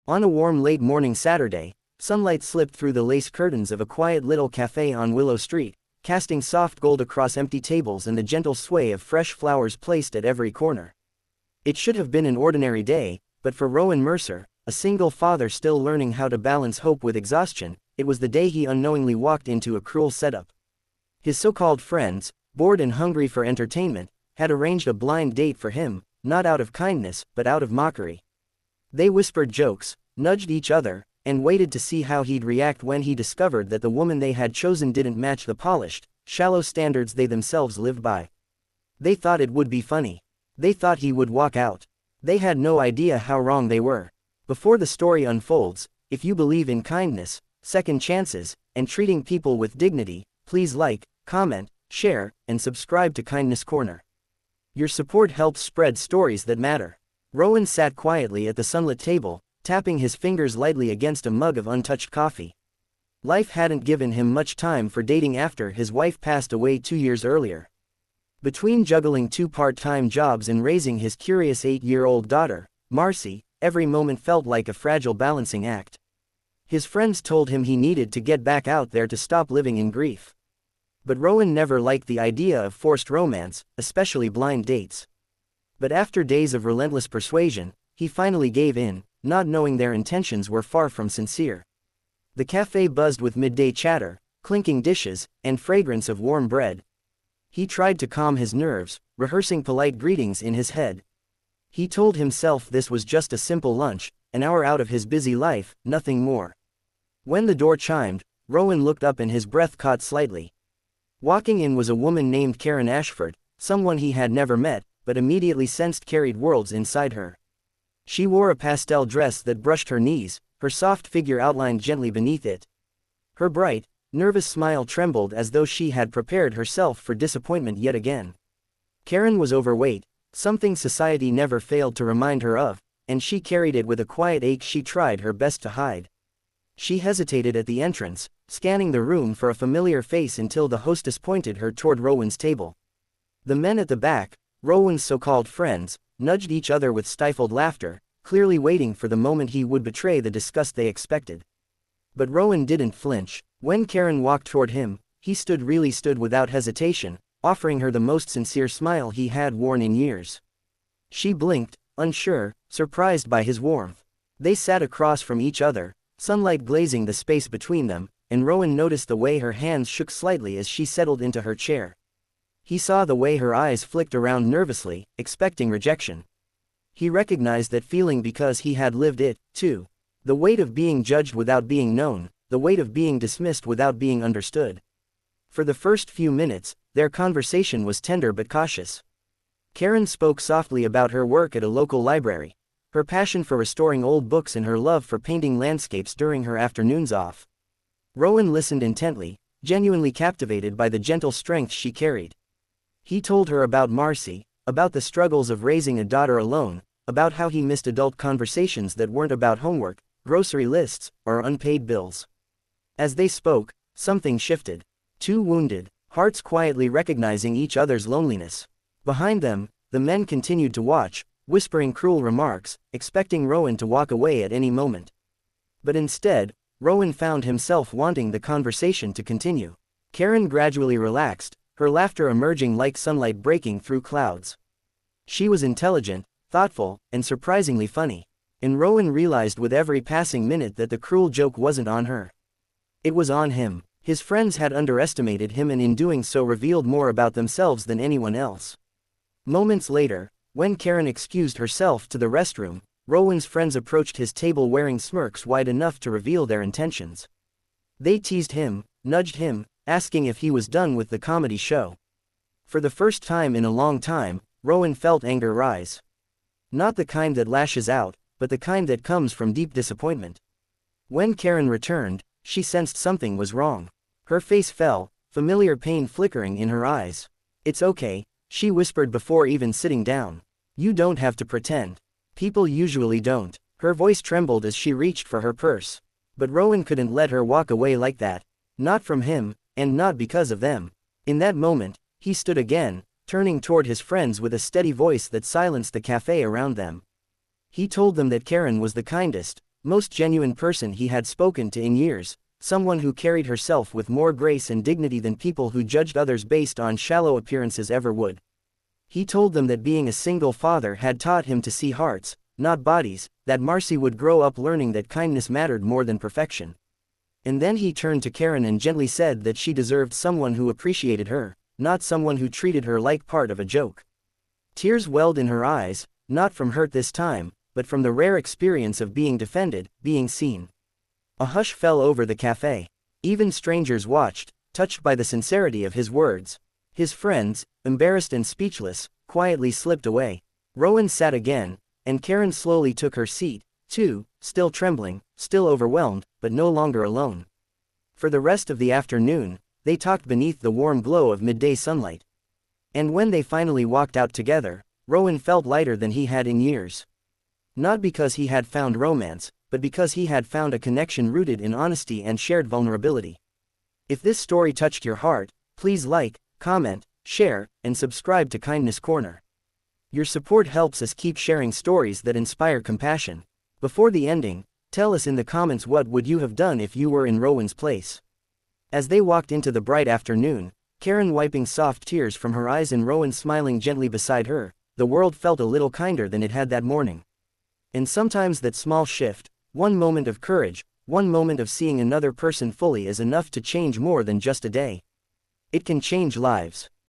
On a warm late morning Saturday, sunlight slipped through the lace curtains of a quiet little cafe on Willow Street, casting soft gold across empty tables and the gentle sway of fresh flowers placed at every corner. It should have been an ordinary day, but for Rowan Mercer, a single father still learning how to balance hope with exhaustion, it was the day he unknowingly walked into a cruel setup. His so-called friends, bored and hungry for entertainment, had arranged a blind date for him, not out of kindness, but out of mockery. They whispered jokes, nudged each other, and waited to see how he'd react when he discovered that the woman they had chosen didn't match the polished, shallow standards they themselves lived by. They thought it would be funny. They thought he would walk out. They had no idea how wrong they were. Before the story unfolds, if you believe in kindness, second chances, and treating people with dignity, please like, comment, share, and subscribe to Kindness Corner. Your support helps spread stories that matter. Rowan sat quietly at the sunlit table, tapping his fingers lightly against a mug of untouched coffee. Life hadn't given him much time for dating after his wife passed away 2 years earlier. Between juggling 2 part-time jobs and raising his curious 8-year-old daughter, Marcy, every moment felt like a fragile balancing act. His friends told him he needed to get back out there to stop living in grief. But Rowan never liked the idea of forced romance, especially blind dates. But after days of relentless persuasion, he finally gave in, not knowing their intentions were far from sincere. The cafe buzzed with midday chatter, clinking dishes, and fragrance of warm bread. He tried to calm his nerves, rehearsing polite greetings in his head. He told himself this was just a simple lunch, an hour out of his busy life, nothing more. When the door chimed, Rowan looked up and his breath caught slightly. Walking in was a woman named Karen Ashford, someone he had never met, but immediately sensed carried worlds inside her. She wore a pastel dress that brushed her knees, her soft figure outlined gently beneath it. Her bright, nervous smile trembled as though she had prepared herself for disappointment yet again. Karen was overweight, something society never failed to remind her of, and she carried it with a quiet ache she tried her best to hide. She hesitated at the entrance, scanning the room for a familiar face until the hostess pointed her toward Rowan's table. The men at the back, Rowan's so-called friends, nudged each other with stifled laughter, clearly waiting for the moment he would betray the disgust they expected. But Rowan didn't flinch. When Karen walked toward him, he stood without hesitation, offering her the most sincere smile he had worn in years. She blinked, unsure, surprised by his warmth. They sat across from each other, sunlight glazing the space between them, and Rowan noticed the way her hands shook slightly as she settled into her chair. He saw the way her eyes flicked around nervously, expecting rejection. He recognized that feeling because he had lived it, too. The weight of being judged without being known, the weight of being dismissed without being understood. For the first few minutes, their conversation was tender but cautious. Karen spoke softly about her work at a local library, her passion for restoring old books and her love for painting landscapes during her afternoons off. Rowan listened intently, genuinely captivated by the gentle strength she carried. He told her about Marcy, about the struggles of raising a daughter alone, about how he missed adult conversations that weren't about homework, grocery lists, or unpaid bills. As they spoke, something shifted. 2 wounded hearts quietly recognizing each other's loneliness. Behind them, the men continued to watch, whispering cruel remarks, expecting Rowan to walk away at any moment. But instead, Rowan found himself wanting the conversation to continue. Karen gradually relaxed, her laughter emerging like sunlight breaking through clouds. She was intelligent, thoughtful, and surprisingly funny. And Rowan realized with every passing minute that the cruel joke wasn't on her. It was on him. His friends had underestimated him and in doing so revealed more about themselves than anyone else. Moments later, when Karen excused herself to the restroom, Rowan's friends approached his table wearing smirks wide enough to reveal their intentions. They teased him, nudged him, asking if he was done with the comedy show. For the first time in a long time, Rowan felt anger rise. Not the kind that lashes out, but the kind that comes from deep disappointment. When Karen returned, she sensed something was wrong. Her face fell, familiar pain flickering in her eyes. "It's okay," she whispered before even sitting down. "You don't have to pretend. People usually don't." Her voice trembled as she reached for her purse. But Rowan couldn't let her walk away like that. Not from him, and not because of them. In that moment, he stood again, turning toward his friends with a steady voice that silenced the cafe around them. He told them that Karen was the kindest, most genuine person he had spoken to in years, someone who carried herself with more grace and dignity than people who judged others based on shallow appearances ever would. He told them that being a single father had taught him to see hearts, not bodies, that Marcy would grow up learning that kindness mattered more than perfection. And then he turned to Karen and gently said that she deserved someone who appreciated her, not someone who treated her like part of a joke. Tears welled in her eyes, not from hurt this time, but from the rare experience of being defended, being seen. A hush fell over the cafe. Even strangers watched, touched by the sincerity of his words. His friends, embarrassed and speechless, quietly slipped away. Rowan sat again, and Karen slowly took her seat, too, still trembling, still overwhelmed, but no longer alone. For the rest of the afternoon, they talked beneath the warm glow of midday sunlight. And when they finally walked out together, Rowan felt lighter than he had in years. Not because he had found romance, but because he had found a connection rooted in honesty and shared vulnerability. If this story touched your heart, please like, comment, share, and subscribe to Kindness Corner. Your support helps us keep sharing stories that inspire compassion. Before the ending, tell us in the comments what would you have done if you were in Rowan's place. As they walked into the bright afternoon, Karen wiping soft tears from her eyes and Rowan smiling gently beside her, the world felt a little kinder than it had that morning. And sometimes that small shift, one moment of courage, one moment of seeing another person fully is enough to change more than just a day. It can change lives.